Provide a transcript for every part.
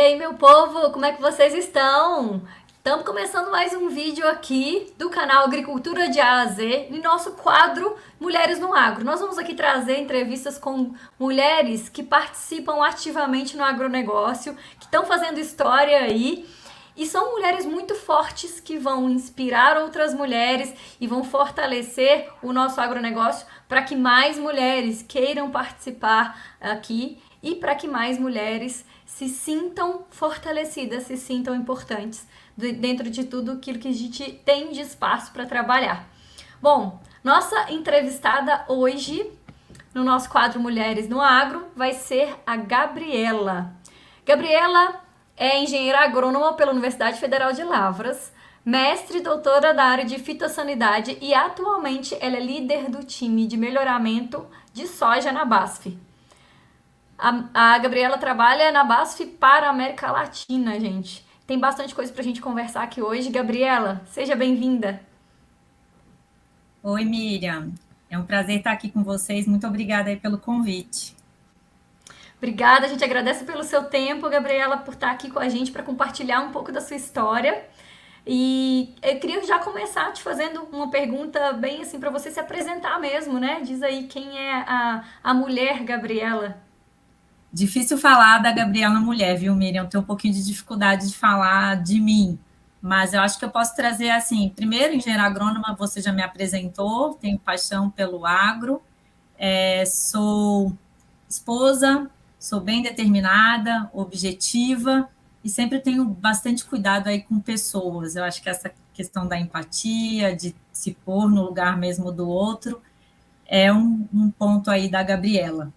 aí, meu povo, como é que vocês estão? Estamos começando mais um vídeo aqui do canal Agricultura de A a Z, no nosso quadro Mulheres no Agro. Nós vamos aqui trazer entrevistas com mulheres que participam ativamente no agronegócio, que estão fazendo história aí. E são mulheres muito fortes que vão inspirar outras mulheres e vão fortalecer o nosso agronegócio para que mais mulheres queiram participar aqui e para que mais mulheres se sintam fortalecidas, se sintam importantes dentro de tudo aquilo que a gente tem de espaço para trabalhar. Bom, nossa entrevistada hoje no nosso quadro Mulheres no Agro vai ser a Gabriela. Gabriela é engenheira agrônoma pela Universidade Federal de Lavras, mestre e doutora da área de fitossanidade e atualmente ela é líder do time de melhoramento de soja na BASF. A Gabriela trabalha na BASF para a América Latina, gente. Tem bastante coisa para a gente conversar aqui hoje. Gabriela, seja bem-vinda. Oi, Miriam. É um prazer estar aqui com vocês. Muito obrigada aí pelo convite. Obrigada, a gente agradece pelo seu tempo, Gabriela, por estar aqui com a gente para compartilhar um pouco da sua história. E eu queria já começar te fazendo uma pergunta bem assim para você se apresentar mesmo, né? Diz aí quem é a mulher Gabriela. Difícil falar da Gabriela mulher, viu, Miriam? Eu tenho um pouquinho de dificuldade de falar de mim, mas eu acho que eu posso trazer assim, primeiro, engenheira agrônoma, você já me apresentou, tenho paixão pelo agro, sou esposa, sou bem determinada, objetiva e sempre tenho bastante cuidado aí com pessoas. Eu acho que essa questão da empatia, de se pôr no lugar mesmo do outro, é um ponto aí da Gabriela.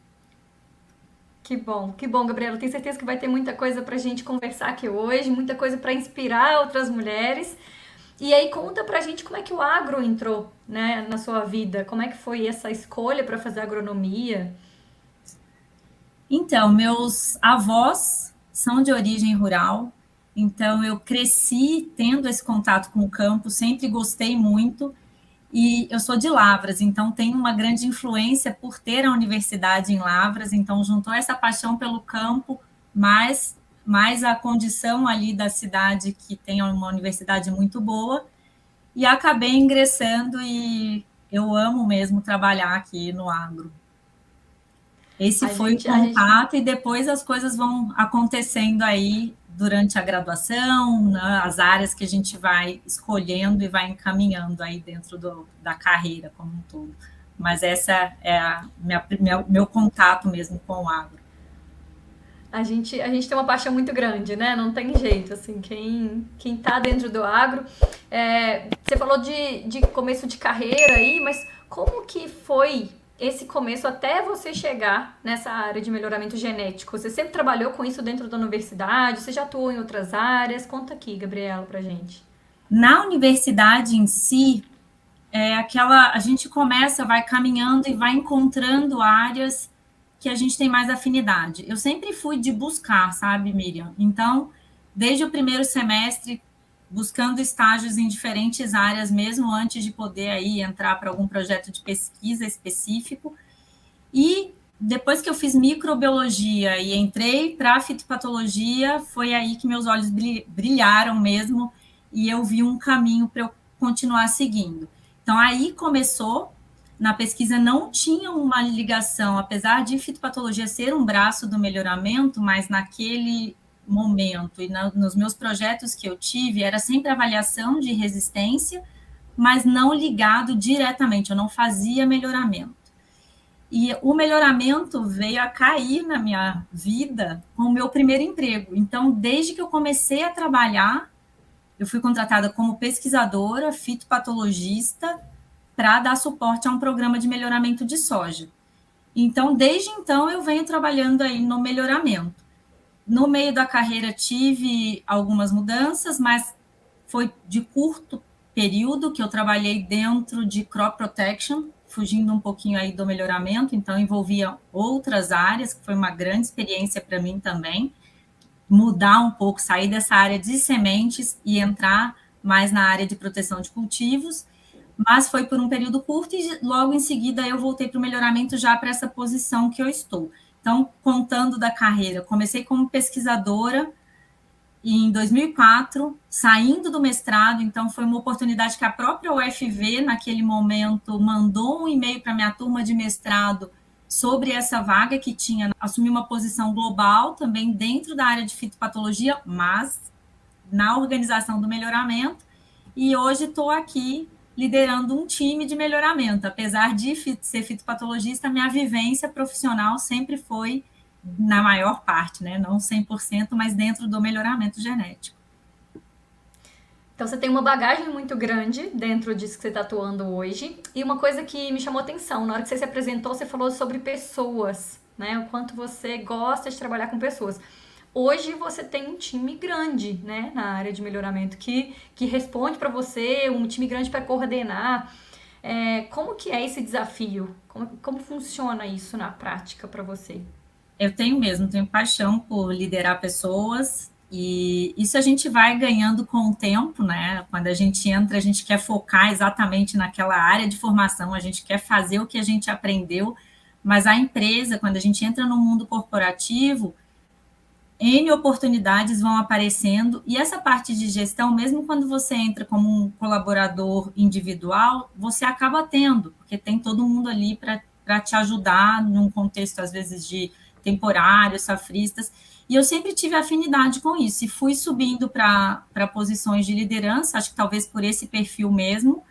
Que bom, Gabriela. Tenho certeza que vai ter muita coisa pra gente conversar aqui hoje, muita coisa para inspirar outras mulheres. E aí conta pra gente como é que o agro entrou, né, na sua vida, como é que foi essa escolha para fazer agronomia. Então, meus avós são de origem rural, então eu cresci tendo esse contato com o campo, sempre gostei muito, e eu sou de Lavras, então tenho uma grande influência por ter a universidade em Lavras, então juntou essa paixão pelo campo, mais a condição ali da cidade que tem uma universidade muito boa, e acabei ingressando e eu amo mesmo trabalhar aqui no agro. Esse A foi o gente, a gente contato, e depois as coisas vão acontecendo aí durante a graduação, né, as áreas que a gente vai escolhendo e vai encaminhando aí dentro da carreira como um todo. Mas essa é meu contato mesmo com o agro. A gente tem uma paixão muito grande, né? Não tem jeito, assim, quem tá dentro do agro. Você falou de começo de carreira aí, mas como que foi esse começo até você chegar nessa área de melhoramento genético? Você sempre trabalhou com isso dentro da universidade? Você já atuou em outras áreas? Conta aqui, Gabriela, pra gente. Na universidade em si, a gente começa, vai caminhando e vai encontrando áreas que a gente tem mais afinidade. Eu sempre fui de buscar, sabe, Miriam? Então, desde o primeiro semestre, buscando estágios em diferentes áreas, mesmo antes de poder aí entrar para algum projeto de pesquisa específico. E depois que eu fiz microbiologia e entrei para a fitopatologia, foi aí que meus olhos brilharam mesmo e eu vi um caminho para eu continuar seguindo. Então, aí começou, na pesquisa não tinha uma ligação, apesar de fitopatologia ser um braço do melhoramento, mas naquele momento e nos meus projetos que eu tive, era sempre avaliação de resistência, mas não ligado diretamente, eu não fazia melhoramento. E o melhoramento veio a cair na minha vida com o meu primeiro emprego. Então, desde que eu comecei a trabalhar, eu fui contratada como pesquisadora, fitopatologista, para dar suporte a um programa de melhoramento de soja. Então, desde então, eu venho trabalhando aí no melhoramento. No meio da carreira, tive algumas mudanças, mas foi de curto período que eu trabalhei dentro de crop protection, fugindo um pouquinho aí do melhoramento, então envolvia outras áreas, que foi uma grande experiência para mim também, mudar um pouco, sair dessa área de sementes e entrar mais na área de proteção de cultivos, mas foi por um período curto e logo em seguida eu voltei para o melhoramento já para essa posição que eu estou. Então, contando da carreira, comecei como pesquisadora, em 2004, saindo do mestrado, então foi uma oportunidade que a própria UFV, naquele momento, mandou um e-mail para a minha turma de mestrado sobre essa vaga que tinha, assumir uma posição global também dentro da área de fitopatologia, mas na organização do melhoramento, e hoje estou aqui liderando um time de melhoramento. Apesar de ser fitopatologista, minha vivência profissional sempre foi, na maior parte, né? Não 100%, mas dentro do melhoramento genético. Então você tem uma bagagem muito grande dentro disso que você está atuando hoje. E uma coisa que me chamou atenção, na hora que você se apresentou, você falou sobre pessoas, né? O quanto você gosta de trabalhar com pessoas. Hoje você tem um time grande, né, na área de melhoramento, que responde para você, um time grande para coordenar. Como que é esse desafio? Como funciona isso na prática para você? Eu tenho paixão por liderar pessoas, e isso a gente vai ganhando com o tempo, né? Quando a gente entra, a gente quer focar exatamente naquela área de formação, a gente quer fazer o que a gente aprendeu, mas a empresa, quando a gente entra no mundo corporativo, N oportunidades vão aparecendo, e essa parte de gestão, mesmo quando você entra como um colaborador individual, você acaba tendo, porque tem todo mundo ali para te ajudar num contexto, às vezes, de temporários, safristas, e eu sempre tive afinidade com isso, e fui subindo para posições de liderança, acho que talvez por esse perfil mesmo,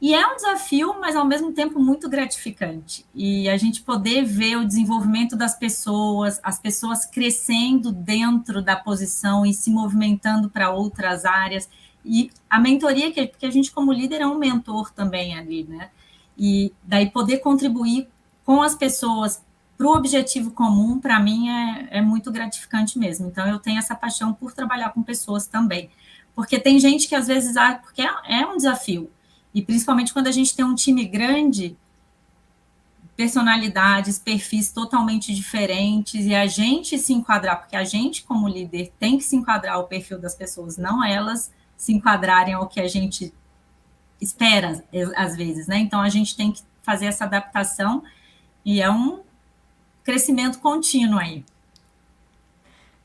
e é um desafio, mas ao mesmo tempo muito gratificante. E a gente poder ver o desenvolvimento das pessoas, as pessoas crescendo dentro da posição e se movimentando para outras áreas. E a mentoria, porque a gente como líder é um mentor também ali, né? E daí poder contribuir com as pessoas para o objetivo comum, para mim, é muito gratificante mesmo. Então, eu tenho essa paixão por trabalhar com pessoas também. Porque tem gente que às vezes, porque é um desafio, e principalmente quando a gente tem um time grande, personalidades, perfis totalmente diferentes, e a gente se enquadrar, porque a gente, como líder, tem que se enquadrar ao perfil das pessoas, não elas se enquadrarem ao que a gente espera, às vezes, né? Então, a gente tem que fazer essa adaptação, e é um crescimento contínuo aí.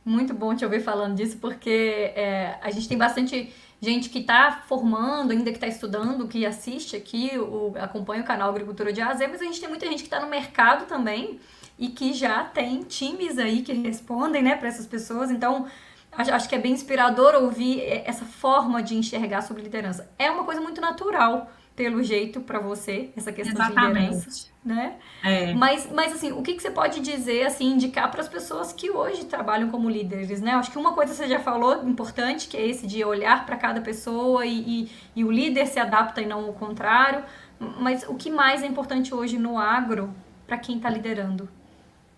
Muito bom te ouvir falando disso, porque a gente tem bastante gente que está formando, ainda que está estudando, que assiste aqui, acompanha o canal Agricultura de A a Z, mas a gente tem muita gente que está no mercado também e que já tem times aí que respondem, né, para essas pessoas. Então, acho que é bem inspirador ouvir essa forma de enxergar sobre liderança. É uma coisa muito natural, pelo jeito, para você, essa questão de liderança, né? Mas assim, o que você pode dizer, assim, indicar para as pessoas que hoje trabalham como líderes, né? Acho que uma coisa você já falou, importante, que é esse de olhar para cada pessoa e o líder se adapta e não o contrário. Mas o que mais é importante hoje no agro para quem está liderando?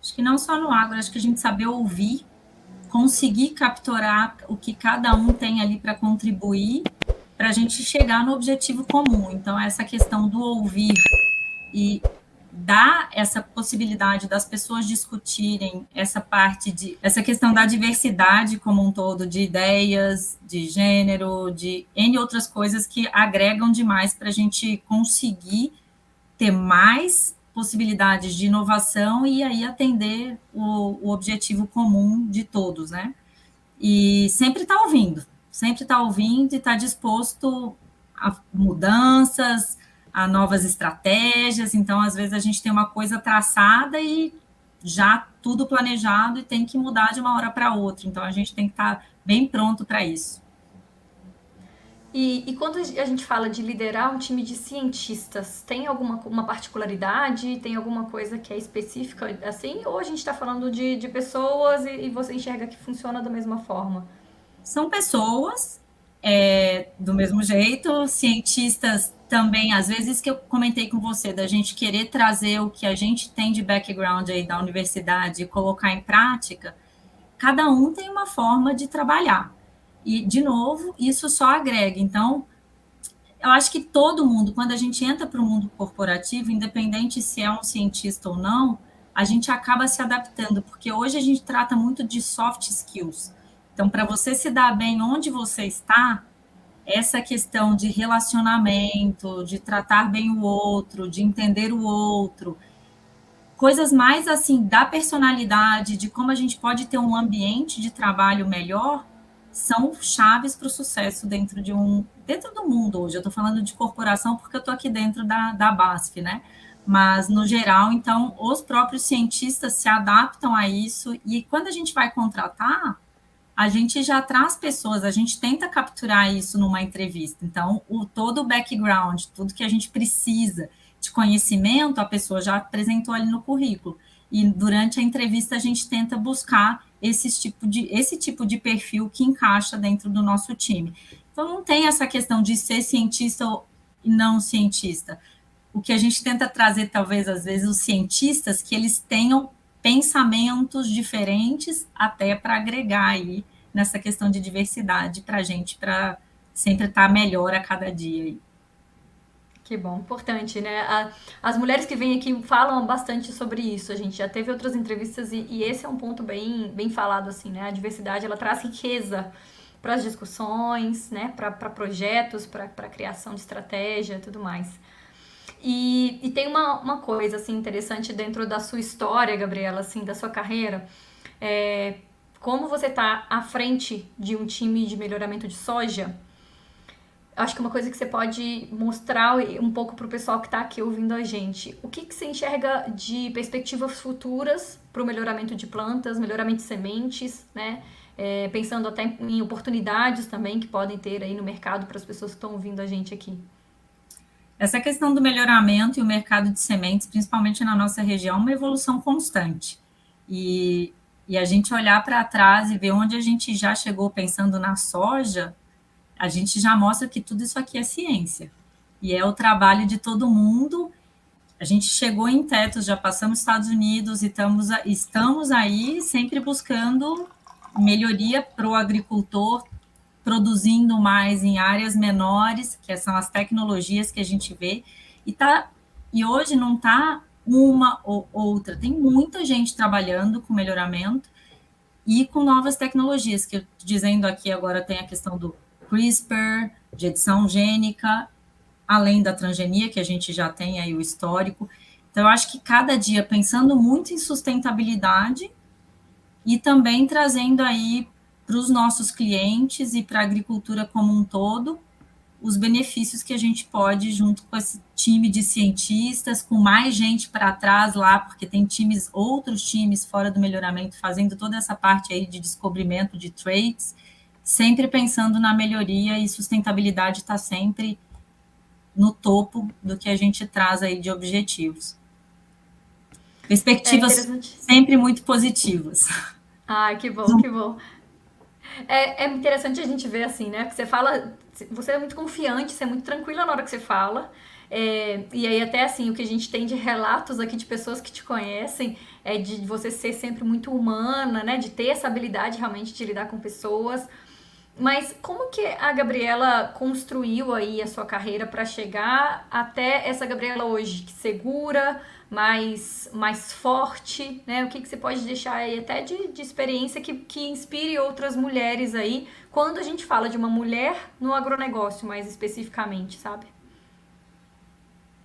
Acho que não só no agro, acho que a gente saber ouvir, conseguir capturar o que cada um tem ali para contribuir, para a gente chegar no objetivo comum. Então, essa questão do ouvir e dar essa possibilidade das pessoas discutirem essa questão da diversidade como um todo, de ideias, de gênero, de N outras coisas que agregam demais para a gente conseguir ter mais possibilidades de inovação e aí atender o objetivo comum de todos, né? E sempre está ouvindo e está disposto a mudanças, a novas estratégias. Então, às vezes, a gente tem uma coisa traçada e já tudo planejado e tem que mudar de uma hora para outra. Então, a gente tem que estar bem pronto para isso. E quando a gente fala de liderar um time de cientistas, tem uma particularidade? Tem alguma coisa que é específica assim? Ou a gente está falando de pessoas e você enxerga que funciona da mesma forma? São pessoas, do mesmo jeito, cientistas também, às vezes que eu comentei com você, da gente querer trazer o que a gente tem de background aí da universidade e colocar em prática, cada um tem uma forma de trabalhar. E, de novo, isso só agrega. Então, eu acho que todo mundo, quando a gente entra para o mundo corporativo, independente se é um cientista ou não, a gente acaba se adaptando, porque hoje a gente trata muito de soft skills. Então, para você se dar bem onde você está, essa questão de relacionamento, de tratar bem o outro, de entender o outro, coisas mais assim da personalidade, de como a gente pode ter um ambiente de trabalho melhor, são chaves para o sucesso dentro do mundo hoje. Eu estou falando de corporação porque eu estou aqui dentro da BASF, né? Mas, no geral, então, os próprios cientistas se adaptam a isso e quando a gente vai contratar, a gente já traz pessoas, a gente tenta capturar isso numa entrevista. Então, todo o background, tudo que a gente precisa de conhecimento, a pessoa já apresentou ali no currículo. E durante a entrevista a gente tenta buscar esse tipo de perfil que encaixa dentro do nosso time. Então, não tem essa questão de ser cientista ou não cientista. O que a gente tenta trazer, talvez, às vezes, os cientistas, que eles tenham pensamentos diferentes, até para agregar aí nessa questão de diversidade para a gente, para sempre estar melhor a cada dia. Aí. Que bom, importante, né? As mulheres que vêm aqui falam bastante sobre isso. A gente já teve outras entrevistas e esse é um ponto bem falado, assim, né? A diversidade, ela traz riqueza para as discussões, né? Para projetos, para criação de estratégia e tudo mais. E tem uma coisa, assim, interessante dentro da sua história, Gabriela, assim, da sua carreira. Como você está à frente de um time de melhoramento de soja, acho que uma coisa que você pode mostrar um pouco para o pessoal que está aqui ouvindo a gente. O que você enxerga de perspectivas futuras para o melhoramento de plantas, melhoramento de sementes, né? Pensando até em oportunidades também que podem ter aí no mercado para as pessoas que estão ouvindo a gente aqui. Essa questão do melhoramento e o mercado de sementes, principalmente na nossa região, é uma evolução constante. E a gente olhar para trás e ver onde a gente já chegou pensando na soja, a gente já mostra que tudo isso aqui é ciência. E é o trabalho de todo mundo. A gente chegou em tetos, já passamos Estados Unidos e estamos aí sempre buscando melhoria para o agricultor, produzindo mais em áreas menores, que são as tecnologias que a gente vê. E hoje não está uma ou outra, tem muita gente trabalhando com melhoramento e com novas tecnologias, que eu dizendo aqui agora tem a questão do CRISPR, de edição gênica, além da transgenia, que a gente já tem aí o histórico. Então, eu acho que cada dia pensando muito em sustentabilidade e também trazendo aí para os nossos clientes e para a agricultura como um todo, os benefícios que a gente pode, junto com esse time de cientistas, com mais gente para trás lá, porque tem outros times fora do melhoramento, fazendo toda essa parte aí de descobrimento de traits, sempre pensando na melhoria e sustentabilidade está sempre no topo do que a gente traz aí de objetivos. Perspectivas sempre muito positivas. Ai, que bom, que bom. É interessante a gente ver assim, né? Porque você fala, você é muito confiante, você é muito tranquila na hora que você fala. E aí até assim, o que a gente tem de relatos aqui de pessoas que te conhecem é de você ser sempre muito humana, né? De ter essa habilidade realmente de lidar com pessoas. Mas como que a Gabriela construiu aí a sua carreira para chegar até essa Gabriela hoje, que segura, mais forte, né? O que você pode deixar aí até de experiência que inspire outras mulheres aí, quando a gente fala de uma mulher no agronegócio, mais especificamente, sabe?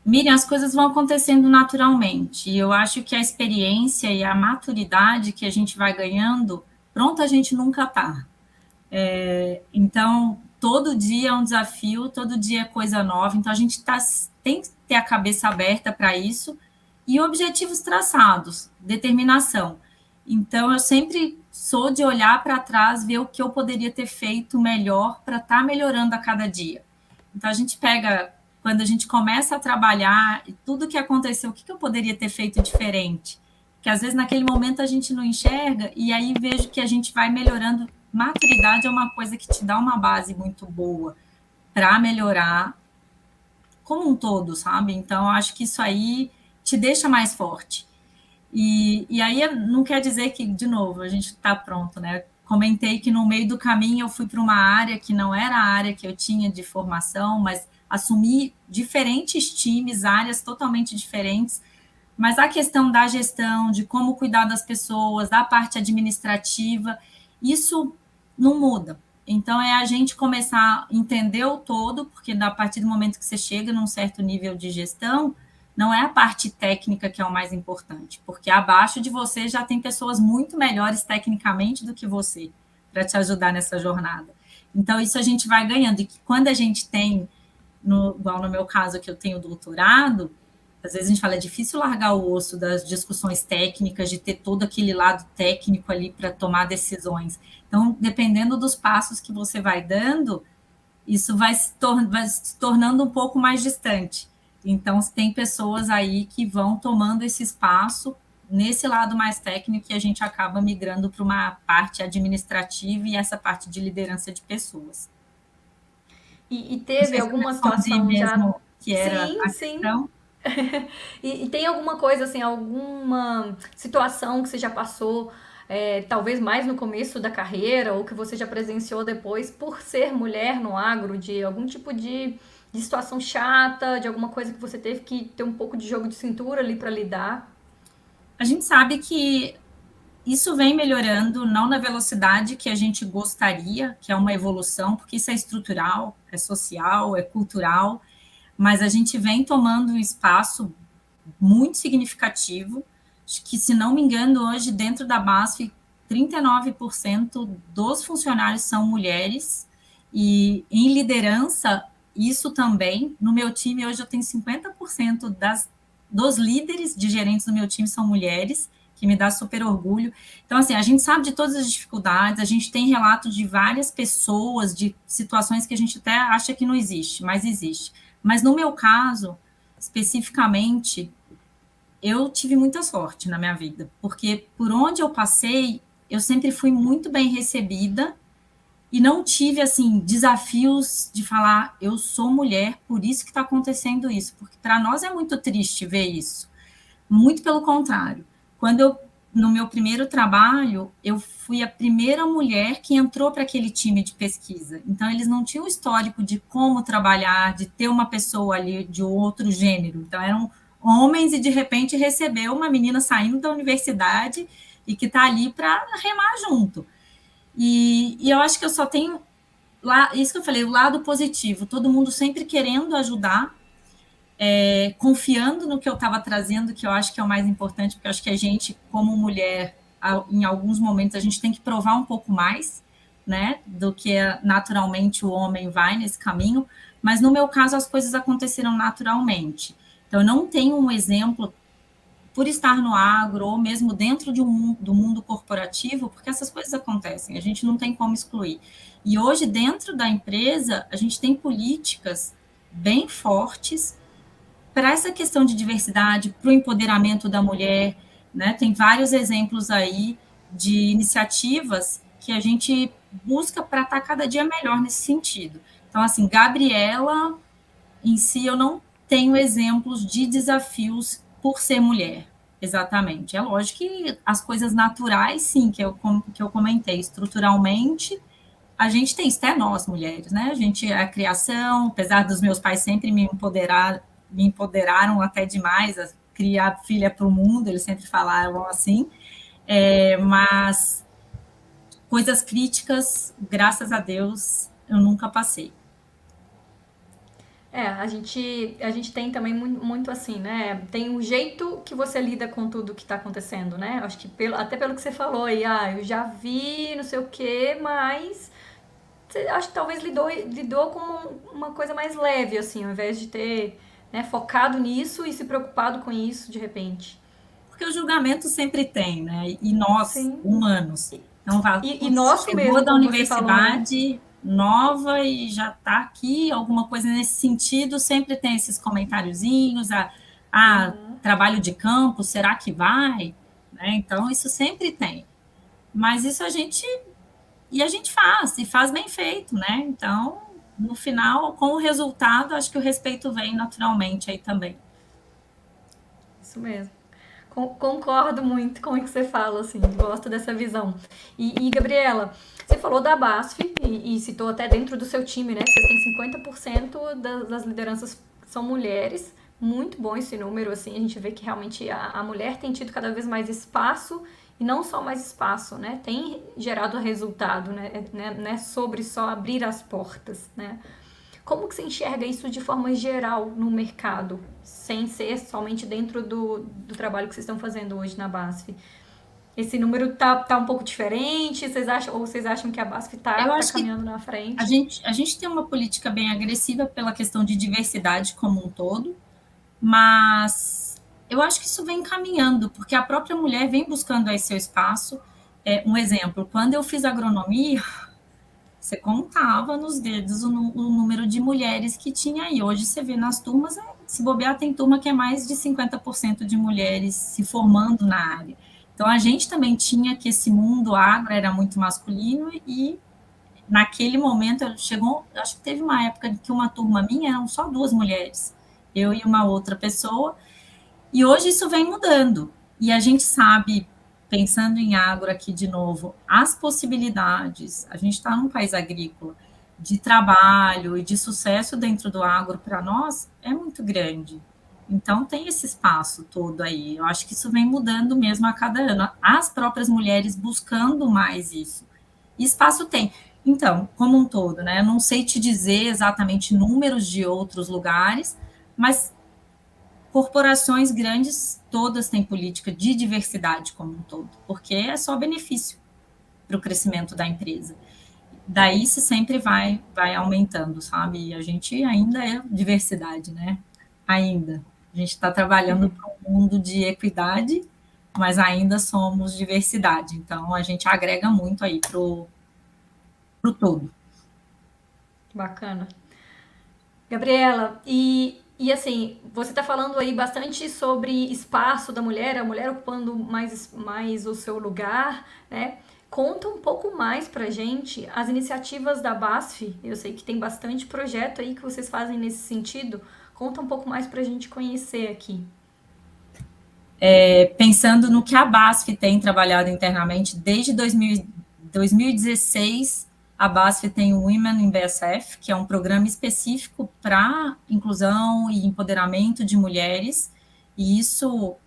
Miriam, as coisas vão acontecendo naturalmente. E eu acho que a experiência e a maturidade que a gente vai ganhando, pronto, a gente nunca está. Então, todo dia é um desafio, todo dia é coisa nova, então a gente tem que ter a cabeça aberta para isso e objetivos traçados, determinação. Então, eu sempre sou de olhar para trás, ver o que eu poderia ter feito melhor para estar melhorando a cada dia. Então, a gente pega, quando a gente começa a trabalhar, tudo que aconteceu, o que eu poderia ter feito diferente? Que às vezes naquele momento a gente não enxerga e aí vejo que a gente vai melhorando. Maturidade é uma coisa que te dá uma base muito boa para melhorar como um todo, sabe? Então, acho que isso aí te deixa mais forte. E aí não quer dizer que, de novo, a gente está pronto, né? Comentei que no meio do caminho eu fui para uma área que não era a área que eu tinha de formação, mas assumi diferentes times, áreas totalmente diferentes, mas a questão da gestão, de como cuidar das pessoas, da parte administrativa, isso não muda. Então, é a gente começar a entender o todo, porque a partir do momento que você chega num certo nível de gestão, não é a parte técnica que é o mais importante, porque abaixo de você já tem pessoas muito melhores tecnicamente do que você, para te ajudar nessa jornada. Então, isso a gente vai ganhando. E quando a gente tem, igual no meu caso, que eu tenho doutorado, às vezes a gente fala, é difícil largar o osso das discussões técnicas, de ter todo aquele lado técnico ali para tomar decisões. Então, dependendo dos passos que você vai dando, isso vai se tornando um pouco mais distante. Então, tem pessoas aí que vão tomando esse espaço nesse lado mais técnico, e a gente acaba migrando para uma parte administrativa e essa parte de liderança de pessoas. E Não teve sei se eu alguma respondi situação já... mesmo que era Sim, a sim. questão. E tem alguma coisa, assim, alguma situação que você já passou, talvez mais no começo da carreira, ou que você já presenciou depois, por ser mulher no agro, de algum tipo de situação chata, de alguma coisa que você teve que ter um pouco de jogo de cintura ali para lidar? A gente sabe que isso vem melhorando, não na velocidade que a gente gostaria, que é uma evolução, porque isso é estrutural, é social, é cultural, mas a gente vem tomando um espaço muito significativo, que, se não me engano, hoje, dentro da BASF, 39% dos funcionários são mulheres, e em liderança, isso também. No meu time, hoje, eu tenho 50% dos líderes de gerentes do meu time são mulheres, que me dá super orgulho. Então, assim, a gente sabe de todas as dificuldades, a gente tem relatos de várias pessoas, de situações que a gente até acha que não existe, mas existe. Mas no meu caso, especificamente, eu tive muita sorte na minha vida, porque por onde eu passei, eu sempre fui muito bem recebida e não tive, assim, desafios de falar, eu sou mulher, por isso que está acontecendo isso, porque para nós é muito triste ver isso. Muito pelo contrário. No meu primeiro trabalho, eu fui a primeira mulher que entrou para aquele time de pesquisa. Então, eles não tinham histórico de como trabalhar, de ter uma pessoa ali de outro gênero. Então, eram homens e, de repente, recebeu uma menina saindo da universidade e que está ali para remar junto. E eu acho que eu só tenho, isso que eu falei, o lado positivo. Todo mundo sempre querendo ajudar, confiando no que eu estava trazendo, que eu acho que é o mais importante, porque eu acho que a gente, como mulher, em alguns momentos, a gente tem que provar um pouco mais, né, do que naturalmente o homem vai nesse caminho, mas no meu caso as coisas aconteceram naturalmente. Então, eu não tenho um exemplo por estar no agro, ou mesmo dentro do mundo corporativo, porque essas coisas acontecem, a gente não tem como excluir. E hoje, dentro da empresa, a gente tem políticas bem fortes para essa questão de diversidade, para o empoderamento da mulher, né? Tem vários exemplos aí de iniciativas que a gente busca para estar cada dia melhor nesse sentido. Então, assim, Gabriela, em si, eu não tenho exemplos de desafios por ser mulher, exatamente. É lógico que as coisas naturais, sim, que eu comentei, estruturalmente, a gente tem, isso até nós, mulheres, né? A criação, apesar dos meus pais sempre me empoderaram até demais a criar filha para o mundo, eles sempre falavam assim, mas coisas críticas, graças a Deus, eu nunca passei. A gente tem também muito assim, né? Tem o jeito que você lida com tudo que tá acontecendo, né? Acho que até pelo que você falou aí, eu já vi, não sei o quê, mas você acho que talvez lidou com uma coisa mais leve, assim, ao invés de ter, né, focado nisso e se preocupado com isso de repente. Porque o julgamento sempre tem, né? E nós, Sim. humanos. Então, E putz, nosso chegou mesmo, da como você falou, né? universidade nova e já está aqui, alguma coisa nesse sentido, sempre tem esses comentáriozinhos, trabalho de campo, será que vai? Né? Então, isso sempre tem. Mas isso a gente faz, e faz bem feito, né? Então, no final, com o resultado, acho que o respeito vem naturalmente aí também. Isso mesmo. Concordo muito com o que você fala, assim, gosto dessa visão. Gabriela, você falou da BASF e citou até dentro do seu time, né? Que você tem 50% das lideranças são mulheres. Muito bom esse número, assim, a gente vê que realmente a mulher tem tido cada vez mais espaço e não só mais espaço, né? Tem gerado resultado, né? Não é sobre só abrir as portas, né? Como que você enxerga isso de forma geral no mercado, sem ser somente dentro do trabalho que vocês estão fazendo hoje na BASF? Esse número tá um pouco diferente? Vocês acham que a BASF Eu tá acho que caminhando na a frente? gente, a gente tem uma política bem agressiva pela questão de diversidade como um todo, mas eu acho que isso vem caminhando, porque a própria mulher vem buscando aí seu espaço. Um exemplo, quando eu fiz agronomia, você contava nos dedos o número de mulheres que tinha aí. Hoje você vê nas turmas, se bobear, tem turma que é mais de 50% de mulheres se formando na área. Então a gente também tinha que esse mundo agro era muito masculino e naquele momento chegou, acho que teve uma época que uma turma minha eram só duas mulheres, eu e uma outra pessoa, e hoje isso vem mudando. E a gente sabe, pensando em agro aqui de novo, as possibilidades, a gente está num país agrícola, de trabalho e de sucesso dentro do agro para nós é muito grande. Então tem esse espaço todo aí. Eu acho que isso vem mudando mesmo a cada ano. As próprias mulheres buscando mais isso. E espaço tem. Então, como um todo, né? Eu não sei te dizer exatamente números de outros lugares, mas corporações grandes todas têm política de diversidade como um todo, porque é só benefício para o crescimento da empresa. Daí isso sempre vai aumentando, sabe? E a gente ainda é diversidade, né? Ainda. A gente está trabalhando para um mundo de equidade, mas ainda somos diversidade. Então a gente agrega muito aí pro todo. Bacana. Gabriela, e assim, você está falando aí bastante sobre espaço da mulher, a mulher ocupando mais o seu lugar, né? Conta um pouco mais pra gente as iniciativas da BASF. Eu sei que tem bastante projeto aí que vocês fazem nesse sentido. Conta um pouco mais pra gente conhecer aqui. Pensando no que a BASF tem trabalhado internamente desde 2016, a BASF tem o Women in BSF, que é um programa específico para inclusão e empoderamento de mulheres, e isso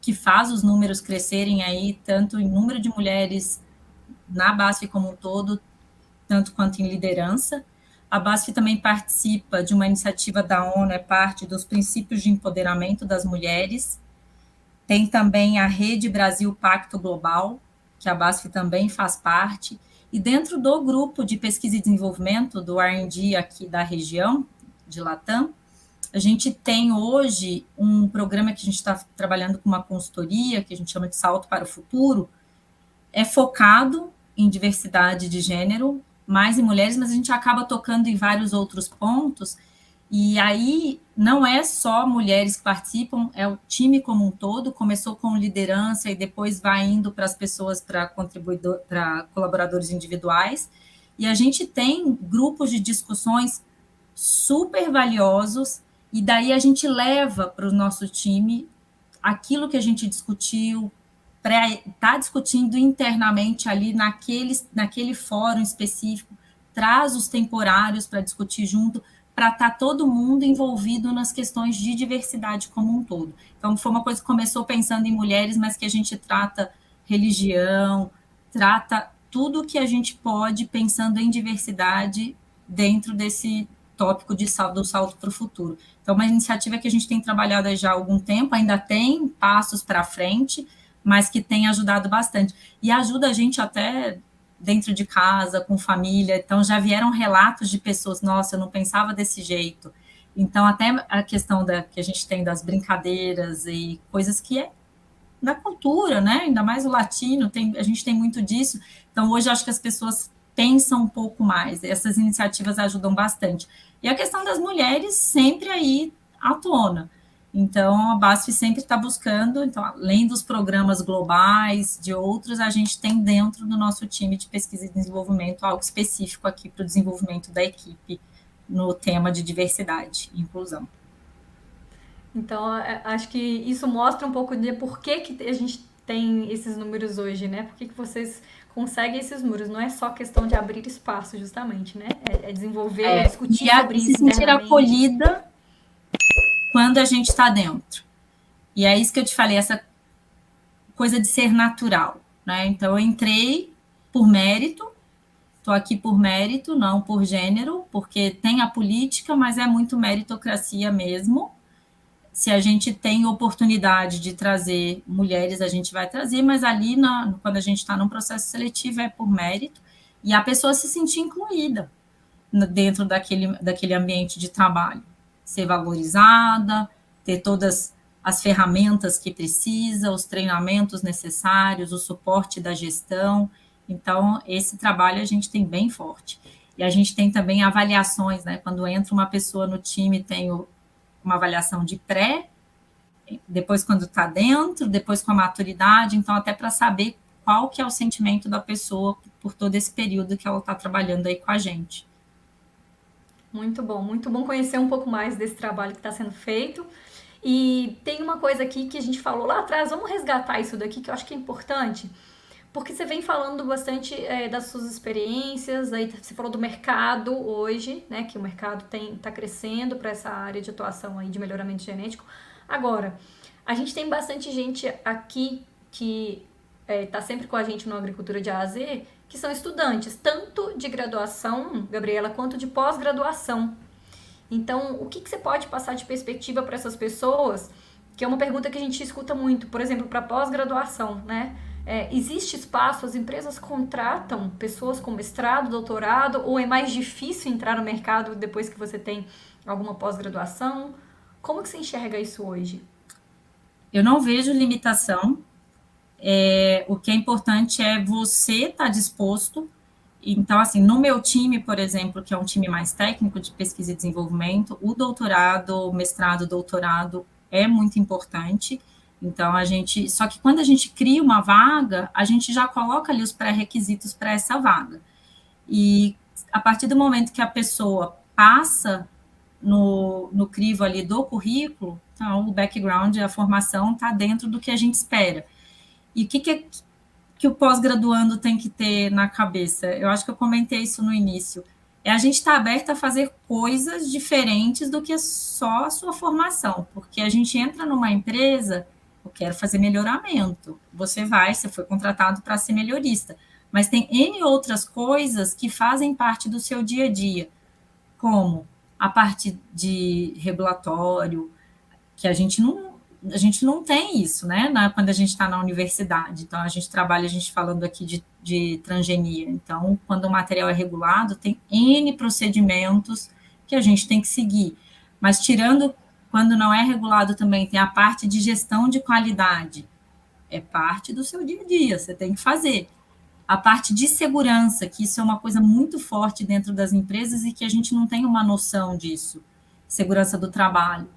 que faz os números crescerem aí, tanto em número de mulheres na BASF como um todo, tanto quanto em liderança. A BASF também participa de uma iniciativa da ONU, é parte dos princípios de empoderamento das mulheres. Tem também a Rede Brasil Pacto Global, que a BASF também faz parte. E dentro do grupo de pesquisa e desenvolvimento do R&D aqui da região, de Latam, a gente tem hoje um programa que a gente está trabalhando com uma consultoria, que a gente chama de Salto para o Futuro, é focado em diversidade de gênero, mais em mulheres, mas a gente acaba tocando em vários outros pontos, e aí não é só mulheres que participam, é o time como um todo, começou com liderança e depois vai indo para as pessoas, para colaboradores individuais, e a gente tem grupos de discussões super valiosos, e daí a gente leva para o nosso time aquilo que a gente discutiu, para estar discutindo internamente ali naquele fórum específico, traz os temporários para discutir junto, para estar todo mundo envolvido nas questões de diversidade como um todo. Então, foi uma coisa que começou pensando em mulheres, mas que a gente trata religião, trata tudo que a gente pode pensando em diversidade dentro desse tópico do salto para o futuro. Então, uma iniciativa que a gente tem trabalhado já há algum tempo, ainda tem passos para frente, mas que tem ajudado bastante. E ajuda a gente até dentro de casa, com família. Então, já vieram relatos de pessoas, nossa, eu não pensava desse jeito. Então, até a questão que a gente tem das brincadeiras e coisas que é da cultura, né? Ainda mais o latino, a gente tem muito disso. Então, hoje, acho que as pessoas pensam um pouco mais. Essas iniciativas ajudam bastante. E a questão das mulheres sempre aí à tona. Então, a BASF sempre está buscando, então, além dos programas globais, de outros, a gente tem dentro do nosso time de pesquisa e desenvolvimento algo específico aqui para o desenvolvimento da equipe no tema de diversidade e inclusão. Então, acho que isso mostra um pouco de por que a gente tem esses números hoje, né? Por que vocês conseguem esses números? Não é só questão de abrir espaço, justamente, né? É desenvolver, é discutir sobre isso se sentir acolhida quando a gente está dentro. E é isso que eu te falei, essa coisa de ser natural, né? Então, eu entrei por mérito, estou aqui por mérito, não por gênero, porque tem a política, mas é muito meritocracia mesmo. Se a gente tem oportunidade de trazer mulheres, a gente vai trazer, mas ali, quando a gente está num processo seletivo, é por mérito, e a pessoa se sentir incluída dentro daquele ambiente de trabalho. Ser valorizada, ter todas as ferramentas que precisa, os treinamentos necessários, o suporte da gestão. Então, esse trabalho a gente tem bem forte. E a gente tem também avaliações, né? Quando entra uma pessoa no time, tem uma avaliação de pré, depois quando está dentro, depois com a maturidade, então até para saber qual que é o sentimento da pessoa por todo esse período que ela está trabalhando aí com a gente. Muito bom conhecer um pouco mais desse trabalho que está sendo feito. E tem uma coisa aqui que a gente falou lá atrás, vamos resgatar isso daqui que eu acho que é importante, porque você vem falando bastante das suas experiências, aí você falou do mercado hoje, né, que o mercado está crescendo para essa área de atuação aí de melhoramento genético. Agora, a gente tem bastante gente aqui que está sempre com a gente no Agricultura de A a Z, que são estudantes, tanto de graduação, Gabriela, quanto de pós-graduação. Então, o que você pode passar de perspectiva para essas pessoas? Que é uma pergunta que a gente escuta muito, por exemplo, para pós-graduação, né? Existe espaço, as empresas contratam pessoas com mestrado, doutorado, ou é mais difícil entrar no mercado depois que você tem alguma pós-graduação? Como que você enxerga isso hoje? Eu não vejo limitação. O que é importante é você estar disposto. Então, assim, no meu time, por exemplo, que é um time mais técnico de pesquisa e desenvolvimento, o doutorado, o mestrado, doutorado é muito importante. Então, só que quando a gente cria uma vaga, a gente já coloca ali os pré-requisitos para essa vaga. E a partir do momento que a pessoa passa no crivo ali do currículo, então o background, a formação está dentro do que a gente espera. E o que o pós-graduando tem que ter na cabeça? Eu acho que eu comentei isso no início. A gente estar aberto a fazer coisas diferentes do que só a sua formação, porque a gente entra numa empresa, eu quero fazer melhoramento. Você foi contratado para ser melhorista, mas tem N outras coisas que fazem parte do seu dia a dia, como a parte de regulatório, que a gente não tem isso, né? Quando a gente está na universidade. Então, a gente falando aqui de transgenia. Então, quando o material é regulado, tem N procedimentos que a gente tem que seguir. Mas, tirando, quando não é regulado também, tem a parte de gestão de qualidade. É parte do seu dia a dia, você tem que fazer. A parte de segurança, que isso é uma coisa muito forte dentro das empresas e que a gente não tem uma noção disso. Segurança do trabalho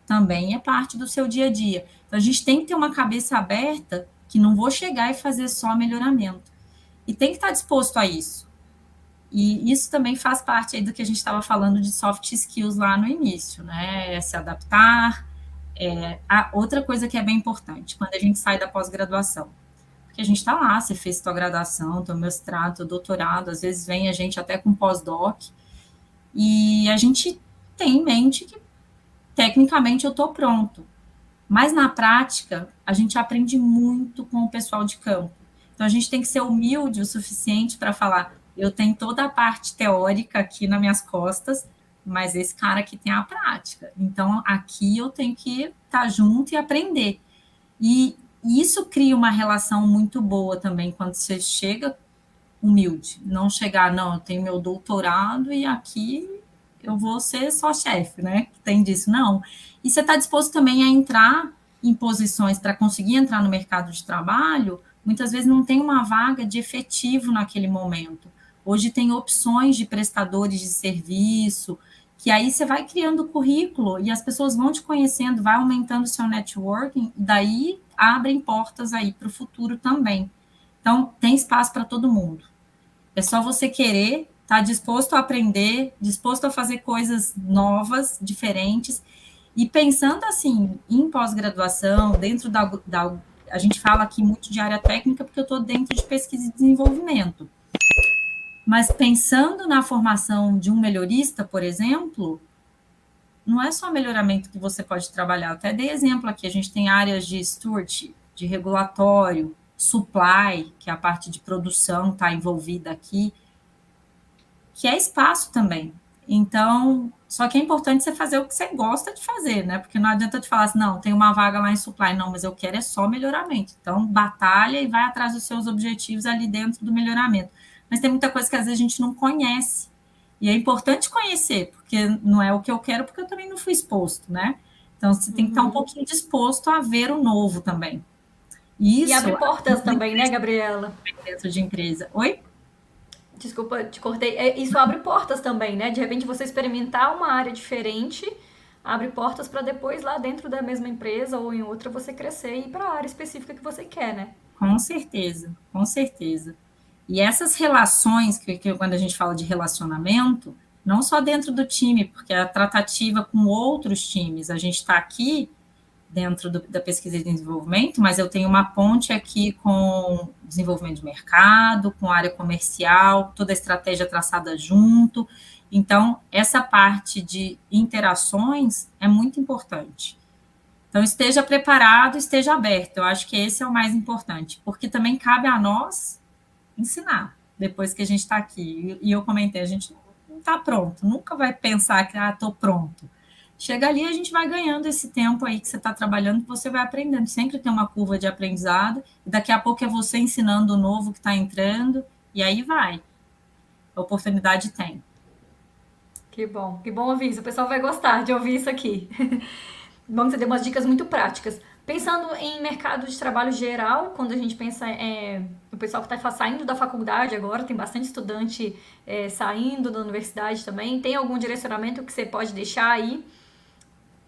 também é parte do seu dia a dia. Então, a gente tem que ter uma cabeça aberta, que não vou chegar e fazer só melhoramento. E tem que estar disposto a isso. E isso também faz parte aí do que a gente estava falando de soft skills lá no início, né? Se adaptar. Outra coisa que é bem importante, quando a gente sai da pós-graduação, porque a gente está lá, você fez sua graduação, teu mestrado, teu doutorado, às vezes vem a gente até com pós-doc, e a gente tem em mente que tecnicamente eu estou pronto. Mas na prática, a gente aprende muito com o pessoal de campo. Então a gente tem que ser humilde o suficiente para falar, eu tenho toda a parte teórica aqui nas minhas costas, mas esse cara aqui tem a prática. Então aqui eu tenho que estar junto e aprender. E isso cria uma relação muito boa também quando você chega humilde. Não chegar, não, eu tenho meu doutorado e aqui eu vou ser só chefe, né? Tem disso, não. E você está disposto também a entrar em posições para conseguir entrar no mercado de trabalho, muitas vezes não tem uma vaga de efetivo naquele momento. Hoje tem opções de prestadores de serviço, que aí você vai criando currículo e as pessoas vão te conhecendo, vai aumentando o seu networking, daí abrem portas aí para o futuro também. Então, tem espaço para todo mundo. É só você querer, estar disposto a aprender, disposto a fazer coisas novas, diferentes, e pensando assim, em pós-graduação, dentro a gente fala aqui muito de área técnica, porque eu estou dentro de pesquisa e desenvolvimento. Mas pensando na formação de um melhorista, por exemplo, não é só melhoramento que você pode trabalhar. Eu até dei exemplo aqui, a gente tem áreas de stewardship, de regulatório, supply, que é a parte de produção está envolvida aqui, que é espaço também. Então, só que é importante você fazer o que você gosta de fazer, né? Porque não adianta te falar assim, não, tem uma vaga lá em supply, não, mas eu quero é só melhoramento. Então, batalha e vai atrás dos seus objetivos ali dentro do melhoramento. Mas tem muita coisa que às vezes a gente não conhece. E é importante conhecer, porque não é o que eu quero, porque eu também não fui exposto, né? Então, você tem que estar um pouquinho disposto a ver o novo também. E E abre isso portas também, né, Gabriela? dentro de empresa. Oi? Desculpa, te cortei. Isso abre portas também, né? De repente você experimentar uma área diferente, abre portas para depois lá dentro da mesma empresa ou em outra você crescer e ir para a área específica que você quer, né? Com certeza, com certeza. E essas relações, que quando a gente fala de relacionamento, não só dentro do time, porque a tratativa com outros times, a gente está aqui dentro da pesquisa e desenvolvimento, mas eu tenho uma ponte aqui com desenvolvimento de mercado, com área comercial, toda a estratégia traçada junto. Então, essa parte de interações é muito importante. Então, esteja preparado, esteja aberto. Eu acho que esse é o mais importante, porque também cabe a nós ensinar depois que a gente está aqui. E eu comentei, a gente não está pronto, nunca vai pensar que, estou pronto. Chega ali, a gente vai ganhando esse tempo aí que você está trabalhando, que você vai aprendendo. Sempre tem uma curva de aprendizado, e daqui a pouco é você ensinando o novo que está entrando, e aí vai. A oportunidade tem. Que bom ouvir isso. O pessoal vai gostar de ouvir isso aqui. Bom que você deu umas dicas muito práticas. Pensando em mercado de trabalho geral, quando a gente pensa no pessoal que está saindo da faculdade agora, tem bastante estudante saindo da universidade também. Tem algum direcionamento que você pode deixar aí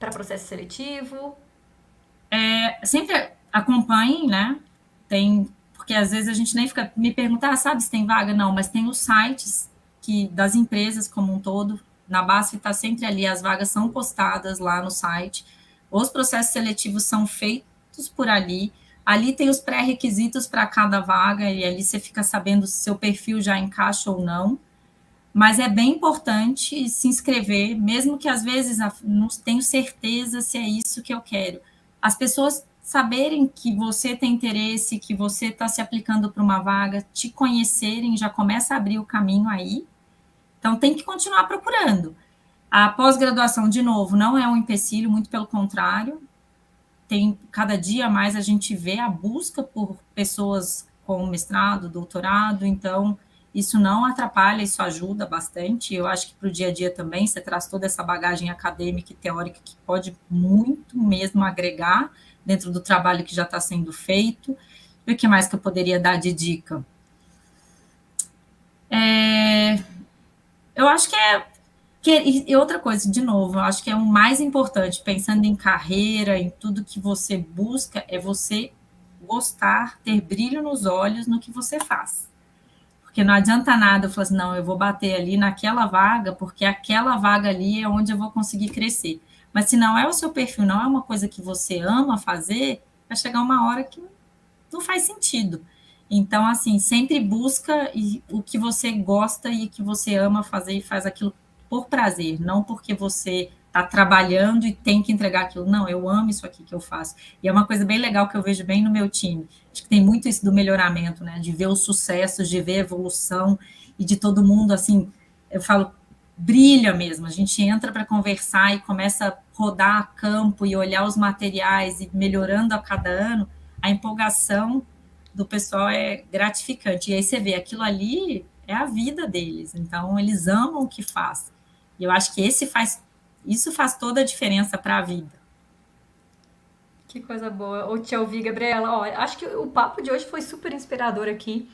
para processo seletivo? Sempre acompanhem, né? Porque às vezes a gente nem fica me perguntar, sabe se tem vaga? Não, mas tem os sites das empresas como um todo. Na BASF está sempre ali, as vagas são postadas lá no site. Os processos seletivos são feitos por ali. Ali tem os pré-requisitos para cada vaga, e ali você fica sabendo se seu perfil já encaixa ou não. Mas é bem importante se inscrever, mesmo que às vezes não tenho certeza se é isso que eu quero. As pessoas saberem que você tem interesse, que você está se aplicando para uma vaga, te conhecerem, já começa a abrir o caminho aí. Então, tem que continuar procurando. A pós-graduação, de novo, não é um empecilho, muito pelo contrário. Cada dia mais a gente vê a busca por pessoas com mestrado, doutorado, então isso não atrapalha, isso ajuda bastante. Eu acho que para o dia a dia também você traz toda essa bagagem acadêmica e teórica que pode muito mesmo agregar dentro do trabalho que já está sendo feito. E o que mais que eu poderia dar de dica? Eu acho e outra coisa, de novo, eu acho que é o mais importante, pensando em carreira, em tudo que você busca, é você gostar, ter brilho nos olhos no que você faz. Porque não adianta nada eu falar assim, não, eu vou bater ali naquela vaga, porque aquela vaga ali é onde eu vou conseguir crescer. Mas se não é o seu perfil, não é uma coisa que você ama fazer, vai chegar uma hora que não faz sentido. Então, assim, sempre busca o que você gosta e que você ama fazer e faz aquilo por prazer, não porque você está trabalhando e tem que entregar aquilo. Não, eu amo isso aqui que eu faço. E é uma coisa bem legal que eu vejo bem no meu time. Acho que tem muito isso do melhoramento, né? De ver os sucessos, de ver a evolução e de todo mundo, assim, eu falo, brilha mesmo. A gente entra para conversar e começa a rodar a campo e olhar os materiais e melhorando a cada ano. A empolgação do pessoal é gratificante. E aí você vê, aquilo ali é a vida deles. Então, eles amam o que faz. E eu acho que isso faz toda a diferença para a vida. Que coisa boa. Ou te ouvir, Gabriela. Ó, acho que o papo de hoje foi super inspirador aqui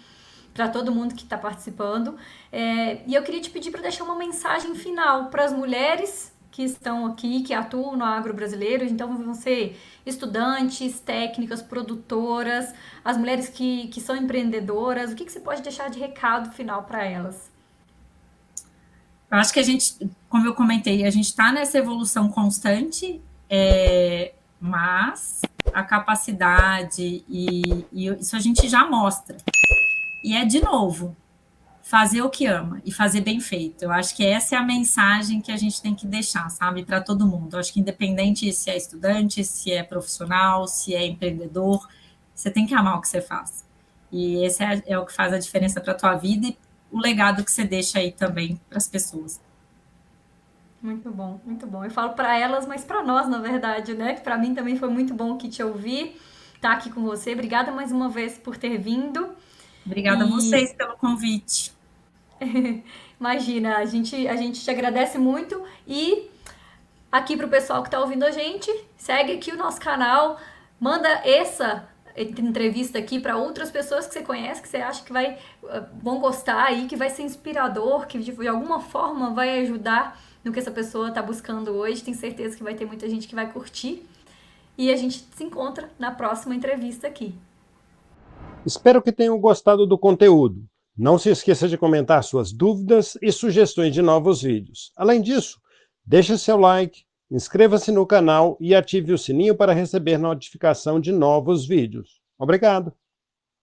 para todo mundo que está participando. E eu queria te pedir para deixar uma mensagem final para as mulheres que estão aqui, que atuam no agro brasileiro. Então, vão ser estudantes, técnicas, produtoras, as mulheres que são empreendedoras. O que você pode deixar de recado final para elas? Eu acho que a gente, como eu comentei, a gente está nessa evolução constante, mas a capacidade e isso a gente já mostra. E é, de novo, fazer o que ama e fazer bem feito. Eu acho que essa é a mensagem que a gente tem que deixar, sabe, para todo mundo. Eu acho que independente se é estudante, se é profissional, se é empreendedor, você tem que amar o que você faz. E esse é o que faz a diferença para a tua vida e o legado que você deixa aí também para as pessoas. Muito bom, muito bom. Eu falo para elas, mas para nós, na verdade, né? Que para mim também foi muito bom que te ouvir, estar aqui com você. Obrigada mais uma vez por ter vindo. Obrigada a E vocês pelo convite. imagina, a gente te agradece muito e aqui pro pessoal que tá ouvindo a gente, segue aqui o nosso canal, manda essa entrevista aqui para outras pessoas que você conhece, que você acha que vão gostar aí, que vai ser inspirador, que de alguma forma vai ajudar no que essa pessoa tá buscando hoje. Tenho certeza que vai ter muita gente que vai curtir. E a gente se encontra na próxima entrevista aqui. Espero que tenham gostado do conteúdo. Não se esqueça de comentar suas dúvidas e sugestões de novos vídeos. Além disso, deixe seu like, inscreva-se no canal e ative o sininho para receber notificação de novos vídeos. Obrigado!